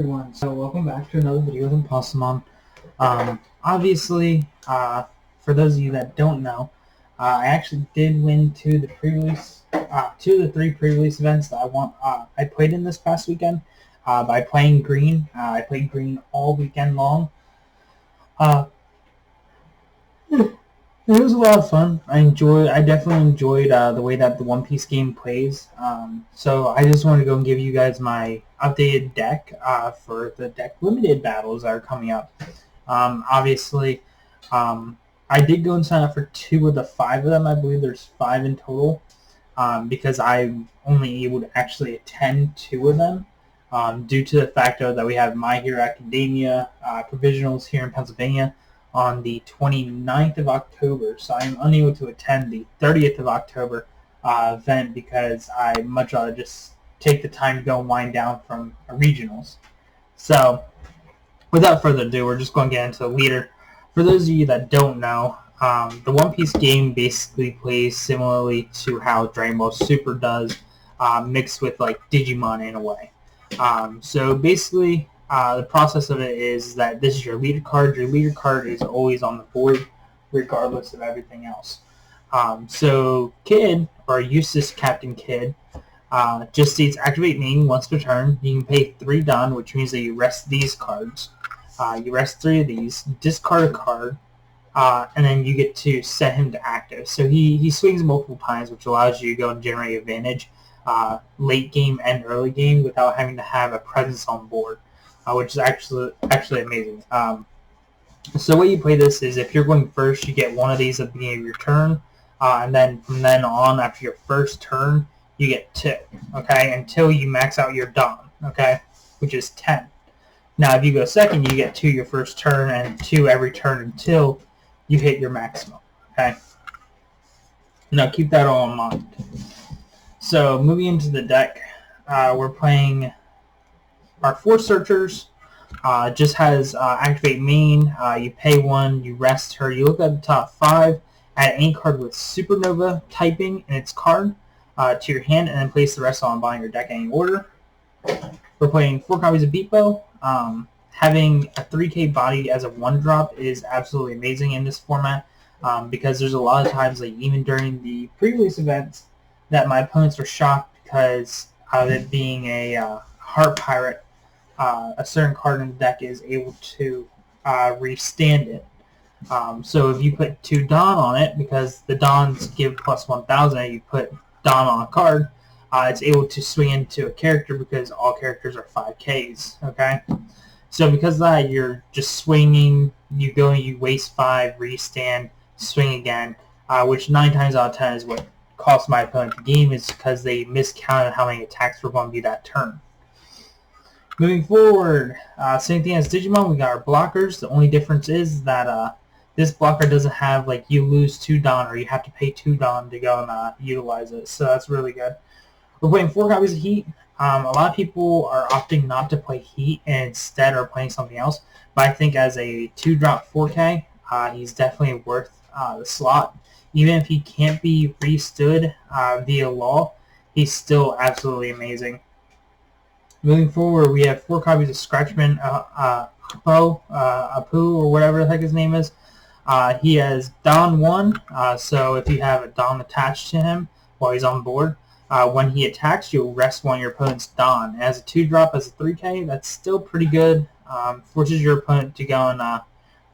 Everyone, so welcome back to another video with Impossumon. Obviously, for those of you that don't know, I actually did win two of the three pre-release events that I played in this past weekend. By playing green, I played green all weekend long. Uh, It was a lot of fun. I definitely enjoyed the way that the One Piece game plays. So I just wanted to go and give you guys my updated deck for the deck limited battles that are coming up. Obviously, I did go and sign up for two of the five of them. I believe there's five in total because I'm only able to actually attend two of them due to the fact that we have My Hero Academia provisionals here in Pennsylvania on the 29th of October, so I am unable to attend the 30th of October event because I much rather just take the time to go and wind down from regionals. So, without further ado, we're just going to get into the leader. For those of you that don't know, the One Piece game basically plays similarly to how Dragon Ball Super does, mixed with like Digimon in a way. So basically, the process of it is that this is your leader card. Your leader card is always on the board, regardless of everything else. So Kid, or Eustace Captain Kid, just states activate main once per turn. You can pay 3 Don, which means that you rest these cards. You rest 3 of these, discard a card, and then you get to set him to active. So he swings multiple times, which allows you to go and generate advantage late game and early game without having to have a presence on board, which is actually amazing. So the way you play this is if you're going first, you get one of these at the beginning of your turn, and then from then on, after your first turn, you get 2, okay, until you max out your Don, okay, which is 10. Now, if you go second, you get 2 your first turn and 2 every turn until you hit your maximum, okay? Now, keep that all in mind. So, moving into the deck, we're playing our 4 searchers. Just has activate main. You pay 1, you rest her. You look at the top 5, add any card with Supernova typing in its card to your hand, and then place the rest on the bottom of your deck in any order. We're playing 4 copies of Beatbo. Having a 3K body as a 1-drop is absolutely amazing in this format because there's a lot of times, like even during the pre-release events, that my opponents were shocked because of it being a Heart Pirate. A certain card in the deck is able to restand it. So if you put 2 Don on it, because the Dons give plus 1,000, and you put Don on a card, it's able to swing into a character because all characters are 5Ks, okay? So because of that, you're just swinging, you go and you waste 5, restand, swing again, which 9 times out of 10 is what cost my opponent the game, is because they miscounted how many attacks were going to be that turn. Moving forward, same thing as Digimon, we got our blockers. The only difference is that this blocker doesn't have, like, you lose 2 Don, or you have to pay 2 Don to go and utilize it, so that's really good. We're playing 4 copies of Heat. A lot of people are opting not to play Heat and instead are playing something else, but I think as a 2-drop 4K, he's definitely worth the slot. Even if he can't be restood via law, he's still absolutely amazing. Moving forward, we have 4 copies of Scratchman Apu, or whatever the heck his name is. He has Don 1, so if you have a Don attached to him while he's on board, when he attacks, you'll rest one of your opponent's Don. As a 2-drop, as a 3K, that's still pretty good. Forces your opponent to go and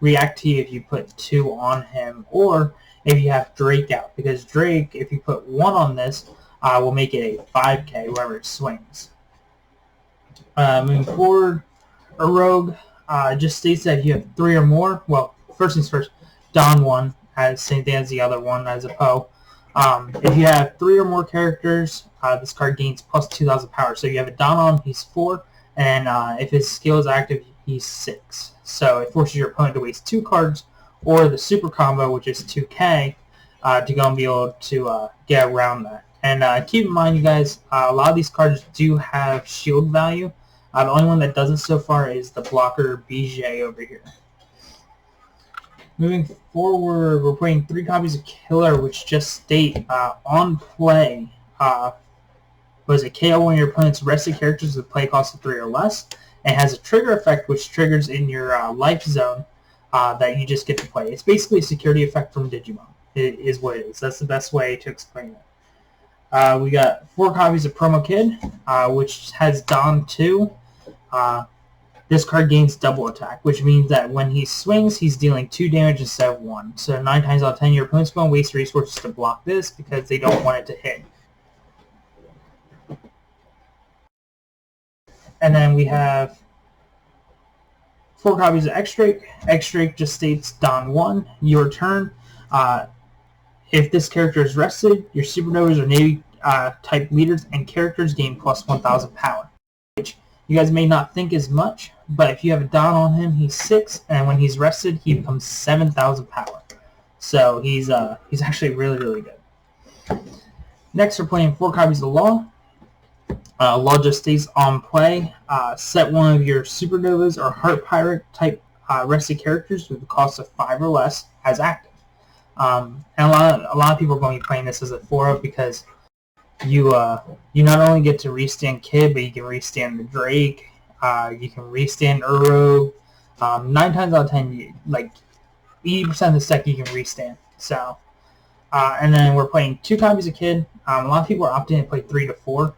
react to you if you put 2 on him, or if you have Drake out. Because Drake, if you put 1 on this, will make it a 5K wherever it swings. Moving forward, a rogue just states that if you have 3 or more, well, first things first, Don 1 has same thing as the other one as a Poe. If you have 3 or more characters, this card gains plus 2,000 power. So you have a Don on, he's 4, and if his skill is active, he's 6. So it forces your opponent to waste 2 cards, or the super combo, which is 2K, to go and be able to get around that. And keep in mind, you guys, a lot of these cards do have shield value. The only one that doesn't so far is the blocker BJ over here. Moving forward, we're playing 3 copies of Killer, which just state on play, was it KO one of your opponent's rested characters with play cost of 3 or less, It has a trigger effect which triggers in your life zone that you just get to play. It's basically a security effect from Digimon. It is what it is. That's the best way to explain it. We got 4 copies of Promo Kid, which has Don 2. This card gains double attack, which means that when he swings, he's dealing 2 damage instead of 1. So 9 times out of 10, your opponent's going to waste resources to block this because they don't want it to hit. And then we have 4 copies of X-Drake. X-Drake just states Don 1, your turn. If this character is rested, your Supernovas or Navy type leaders and characters gain plus 1,000 power, which you guys may not think is much, but if you have a Don on him, he's 6, and when he's rested, he becomes 7,000 power. So he's actually really, really good. Next, we're playing 4 copies of Law. Law just stays on play. Set one of your Supernovas or Heart Pirate type rested characters with the cost of 5 or less as active. And a lot of people are going to be playing this as a 4-up because you not only get to restand Kid, but you can restand the Drake. You can restand Uro. 9 times out of 10, like 80% of the deck you can restand. So, and then we're playing 2 copies of Kid. A lot of people are opting to play 3 to 4.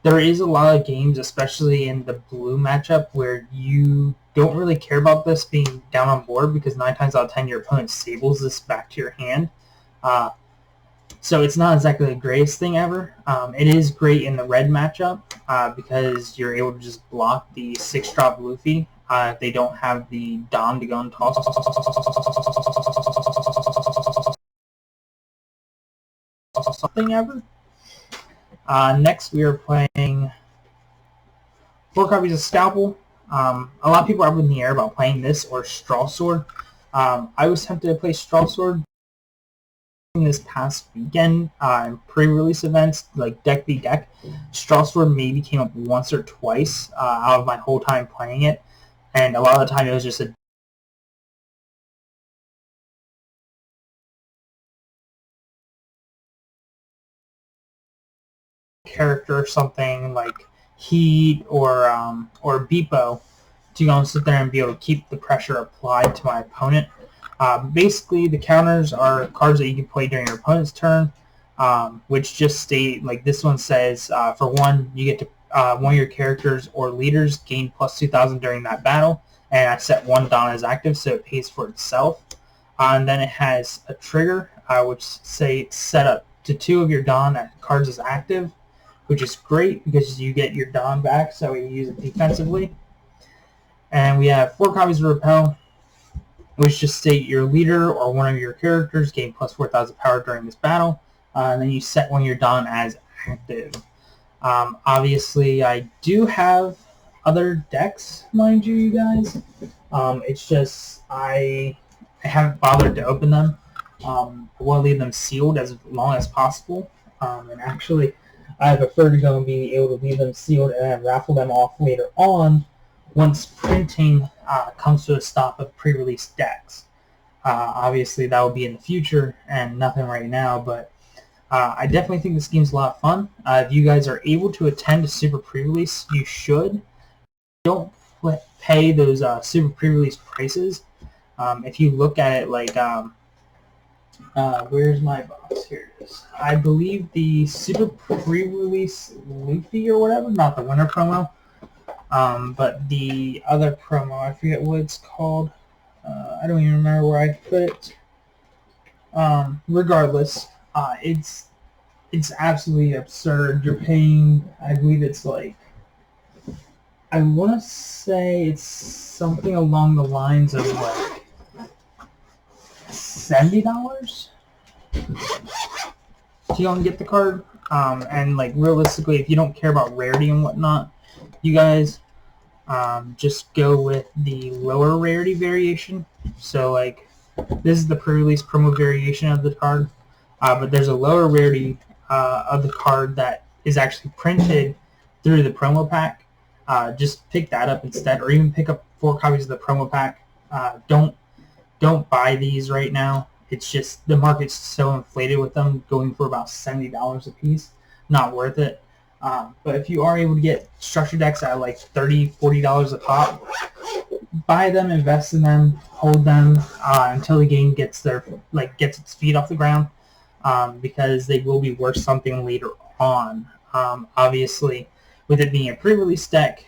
There is a lot of games, especially in the blue matchup, where you don't really care about this being down on board because 9 times out of 10 your opponent stables this back to your hand. So it's not exactly the greatest thing ever. It is great in the red matchup because you're able to just block the 6-drop Luffy. If they don't have the Don to go and toss something ever. Next, we are playing 4 copies of Scalpel. A lot of people are up in the air about playing this or Straw Sword. I was tempted to play Straw Sword this past weekend in pre-release events like Deck v Deck. Straw Sword maybe came up once or twice out of my whole time playing it, and a lot of the time it was just a character or something like Heat or Beepo to go and sit there and be able to keep the pressure applied to my opponent. Basically, the counters are cards that you can play during your opponent's turn, which just state, like this one says, for 1, you get to one of your characters or leaders gain plus 2,000 during that battle, and I set 1 Don as active, so it pays for itself. And then it has a trigger, which say set up to 2 of your Don cards as active, which is great because you get your Don back, so you use it defensively. And we have 4 copies of Repel, which just state your leader or one of your characters gain plus 4,000 power during this battle, and then you set one of your Don as active. Obviously, I do have other decks, mind you guys. It's just I haven't bothered to open them. I want to leave them sealed as long as possible, and actually, I prefer to go and be able to leave them sealed and then raffle them off later on once printing comes to a stop of pre-release decks. Obviously, that will be in the future and nothing right now, but I definitely think this game's a lot of fun. If you guys are able to attend a Super pre-release, you should. Don't pay those Super pre-release prices. If you look at it like, where's my box? Here it is. I believe the Super pre-release Luffy or whatever, not the winter promo, but the other promo, I forget what it's called. I don't even remember where I put it. Regardless, it's absolutely absurd. You're paying, I believe it's like, I want to say it's something along the lines of like $70 to go and get the card. And like realistically, if you don't care about rarity and whatnot, you guys just go with the lower rarity variation. So like this is the pre-release promo variation of the card, but there's a lower rarity of the card that is actually printed through the promo pack. Just pick that up instead, or even pick up 4 copies of the promo pack. Don't buy these right now. It's just the market's so inflated with them going for about $70 a piece. Not worth it. But if you are able to get structure decks at like $30-$40 a pop, buy them, invest in them, hold them until the game gets gets its feet off the ground, because they will be worth something later on. Obviously, with it being a pre-release deck,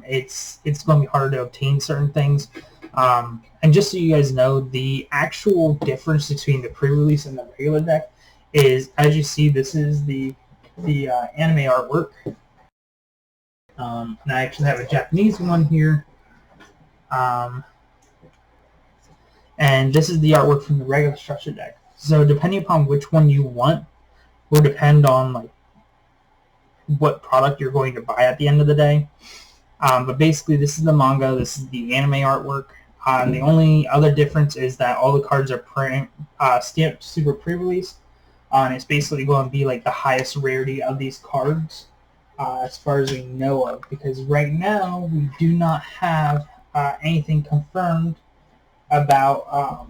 it's going to be harder to obtain certain things. And just so you guys know, the actual difference between the pre-release and the regular deck is, as you see, this is the anime artwork. And I actually have a Japanese one here. And this is the artwork from the regular structure deck. So depending upon which one you want will depend on like what product you're going to buy at the end of the day. But basically, this is the manga. This is the anime artwork. And the only other difference is that all the cards are stamped super pre-release. And it's basically going to be like the highest rarity of these cards, as far as we know of. Because right now, we do not have anything confirmed about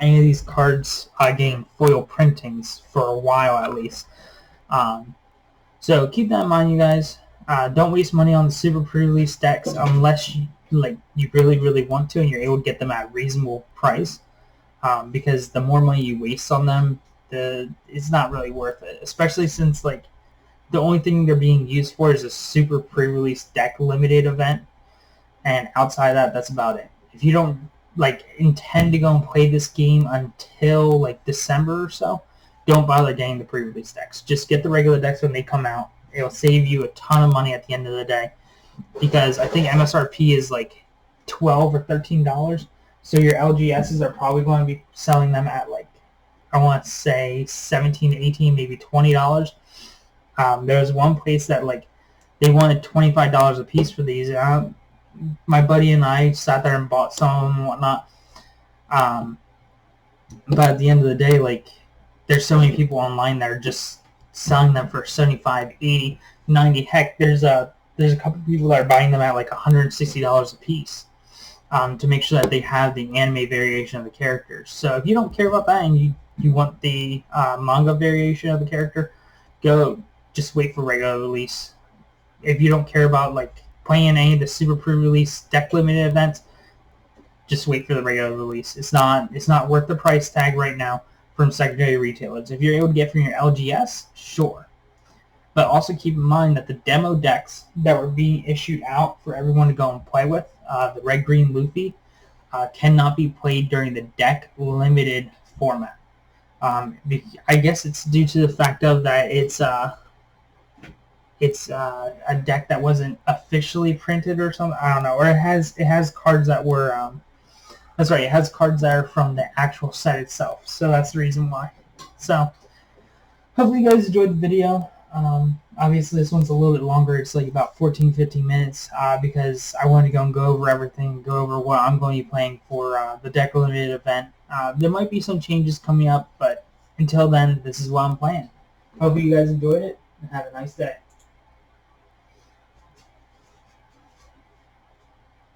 any of these cards getting foil printings for a while at least. So keep that in mind, you guys. Don't waste money on the super pre-release decks unless you really want to and you're able to get them at a reasonable price. Because the more money you waste on them, it's not really worth it. Especially since like the only thing they're being used for is a super pre-release deck limited event, and outside of that, that's about it. If you don't intend to go and play this game until like December or so, don't bother getting the pre-release decks. Just get the regular decks when they come out. It'll save you a ton of money at the end of the day, because I think MSRP is like $12 or $13. So your LGSs are probably going to be selling them at like, I want to say $17, $18, maybe $20. There's one place that like they wanted $25 a piece for these. My buddy and I sat there and bought some and whatnot. But at the end of the day, like, there's so many people online that are just selling them for $75, $80, $90. Heck, there's a couple people that are buying them at like $160 a piece, to make sure that they have the anime variation of the characters. So if you don't care about that and you want the manga variation of the character, just wait for regular release. If you don't care about like playing any of the super pre-release deck limited events, just wait for the regular release. It's not worth the price tag right now from secondary retailers. If you're able to get from your LGS, sure. But also keep in mind that the demo decks that were being issued out for everyone to go and play with, the Red Green Luffy, cannot be played during the deck limited format. I guess it's due to the fact of that it's a deck that wasn't officially printed or something. I don't know. Or it has cards that were that's right. It has cards that are from the actual set itself. So that's the reason why. So hopefully you guys enjoyed the video. Obviously this one's a little bit longer. It's like about 14-15 minutes because I wanted to go over everything, go over what I'm going to be playing for the deck limited event. There might be some changes coming up, but until then, this is what I'm playing. Hope you guys enjoyed it and have a nice day.